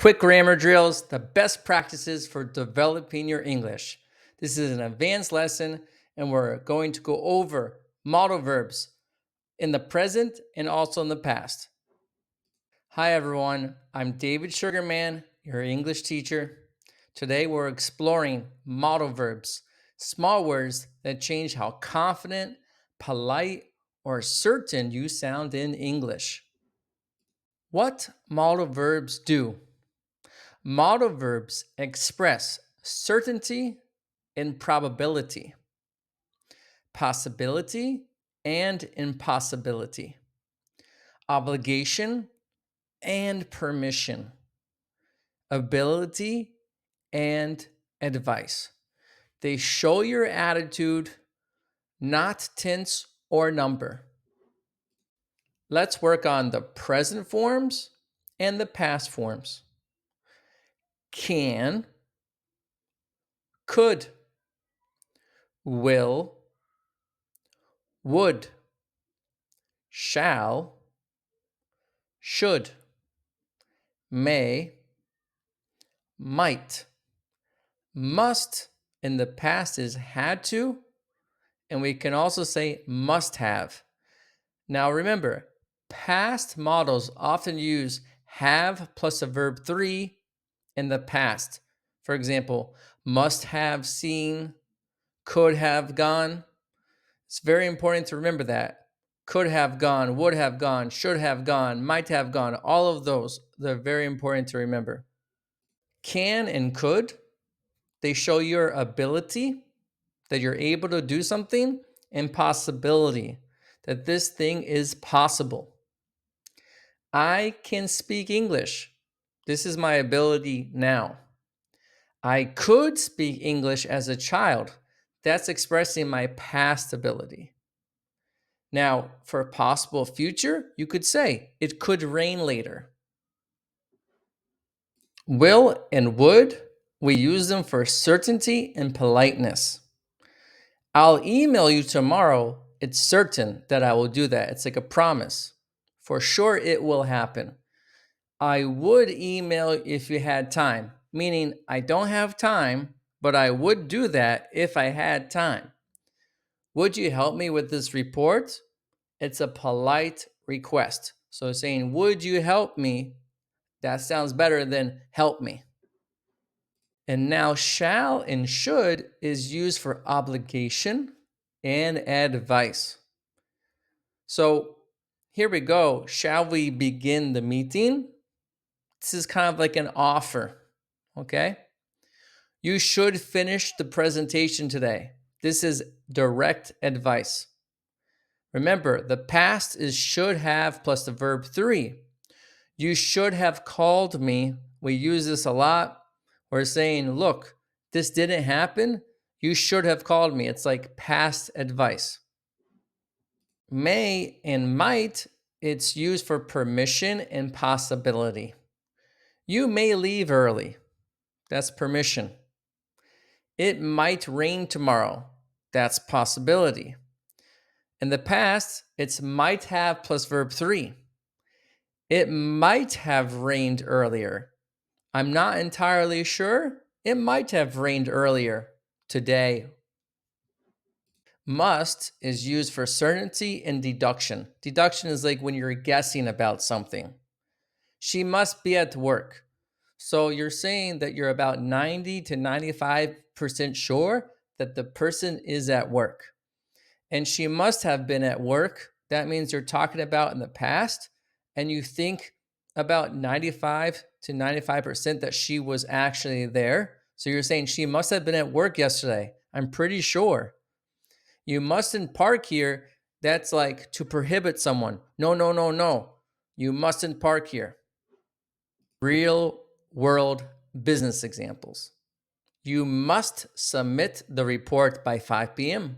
Quick grammar drills, the best practices for developing your English. This is an advanced lesson, and we're going to go over modal verbs in the present and also in the past. Hi, everyone. I'm David Sugarman, your English teacher. Today, we're exploring modal verbs, small words that change how confident, polite, or certain you sound in English. What modal verbs do? Modal verbs express certainty and probability, possibility and impossibility, obligation and permission, ability and advice. They show your attitude, not tense or number. Let's work on the present forms and the past forms. Can, could, will, would, shall, should, may, might, must in the past is had to, and we can also say must have. Now remember, past modals often use have plus a verb 3 in the past. For example, must have seen, could have gone. It's very important to remember that. Could have gone, would have gone, should have gone, might have gone, all of those, they're very important to remember. Can and could, they show your ability, that you're able to do something, and possibility, that this thing is possible. I can speak English. This is my ability now. I could speak English as a child. That's expressing my past ability. Now, for a possible future, you could say, it could rain later. Will and would, we use them for certainty and politeness. I'll email you tomorrow. It's certain that I will do that. It's like a promise. For sure, it will happen. I would email if you had time, meaning I don't have time, but I would do that if I had time. Would you help me with this report? It's a polite request. So saying, would you help me? That sounds better than help me. And now shall and should is used for obligation and advice. So here we go. Shall we begin the meeting? This is kind of like an offer, okay? You should finish the presentation today. This is direct advice. Remember, the past is should have plus the verb 3. You should have called me. We use this a lot. We're saying, look, this didn't happen. You should have called me. It's like past advice. May and might, it's used for permission and possibility. You may leave early. That's permission. It might rain tomorrow. That's possibility. In the past, it's might have plus verb 3. It might have rained earlier. I'm not entirely sure. It might have rained earlier today. Must is used for certainty and deduction. Deduction is like when you're guessing about something. She must be at work. So you're saying that you're about 90 to 95% sure that the person is at work. And she must have been at work. That means you're talking about in the past, and you think about 95 to 95% that she was actually there. So you're saying she must have been at work yesterday. I'm pretty sure. You mustn't park here. That's like to prohibit someone. No, no, no, no. You mustn't park here. Real world business examples. You must submit the report by 5 p.m.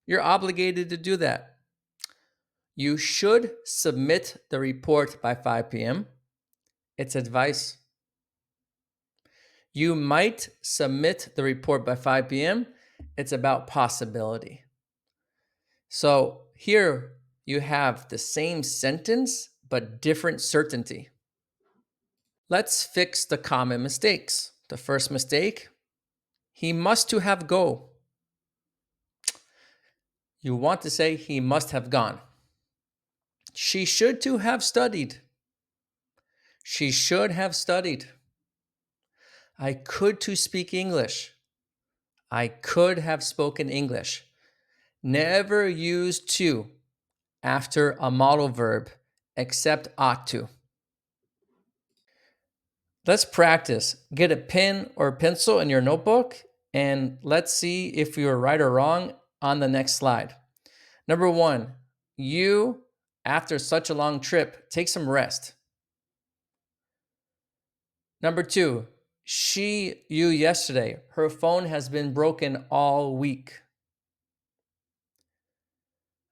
You're obligated to do that. You should submit the report by 5 p.m. It's advice. You might submit the report by 5 p.m. It's about possibility. So here you have the same sentence, but different certainty. Let's fix the common mistakes. The first mistake, he must to have go. You want to say he must have gone. She should to have studied. She should have studied. I could to speak English. I could have spoken English. Never use to after a modal verb except ought to. Let's practice. Get a pen or pencil in your notebook and let's see if you are right or wrong on the next slide. Number 1, you, after such a long trip, take some rest. Number 2, you yesterday, her phone has been broken all week.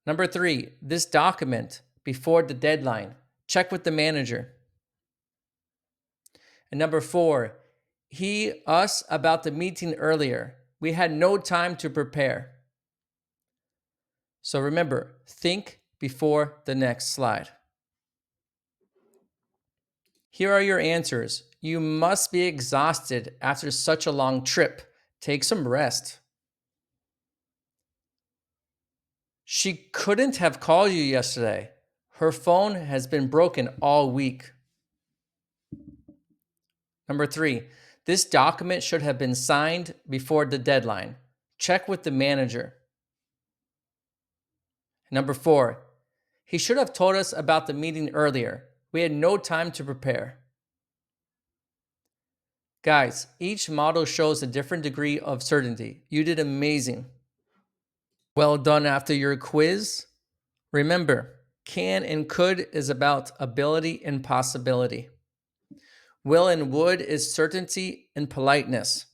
Number 3, this document before the deadline, check with the manager. And number 4, us about the meeting earlier. We had no time to prepare. So remember, think before the next slide. Here are your answers. You must be exhausted after such a long trip. Take some rest. She couldn't have called you yesterday. Her phone has been broken all week. Number 3, this document should have been signed before the deadline. Check with the manager. Number 4, he should have told us about the meeting earlier. We had no time to prepare. Guys, each model shows a different degree of certainty. You did amazing. Well done after your quiz. Remember, can and could is about ability and possibility. Will and would is certainty and politeness.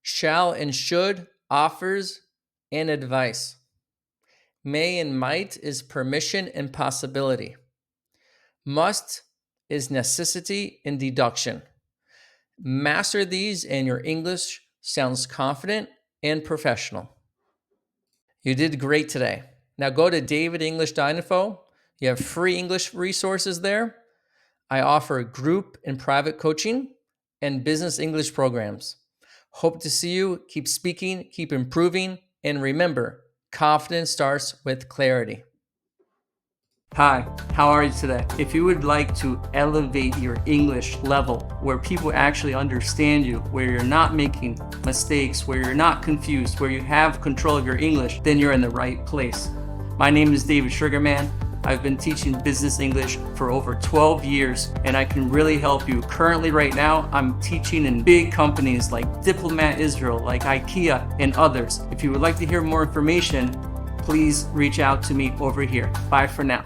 Shall and should offers and advice. May and might is permission and possibility. Must is necessity and deduction. Master these and your English sounds confident and professional. You did great today. Now go to davidenglish.info. You have free English resources there. I offer group and private coaching and business English programs. Hope to see you. Keep speaking, keep improving, and remember, confidence starts with clarity. Hi, how are you today? If you would like to elevate your English level where people actually understand you, where you're not making mistakes, where you're not confused, where you have control of your English, then you're in the right place. My name is David Sugarman. I've been teaching business English for over 12 years and I can really help you. Currently right now, I'm teaching in big companies like Diplomat Israel, like IKEA and others. If you would like to hear more information, please reach out to me over here. Bye for now.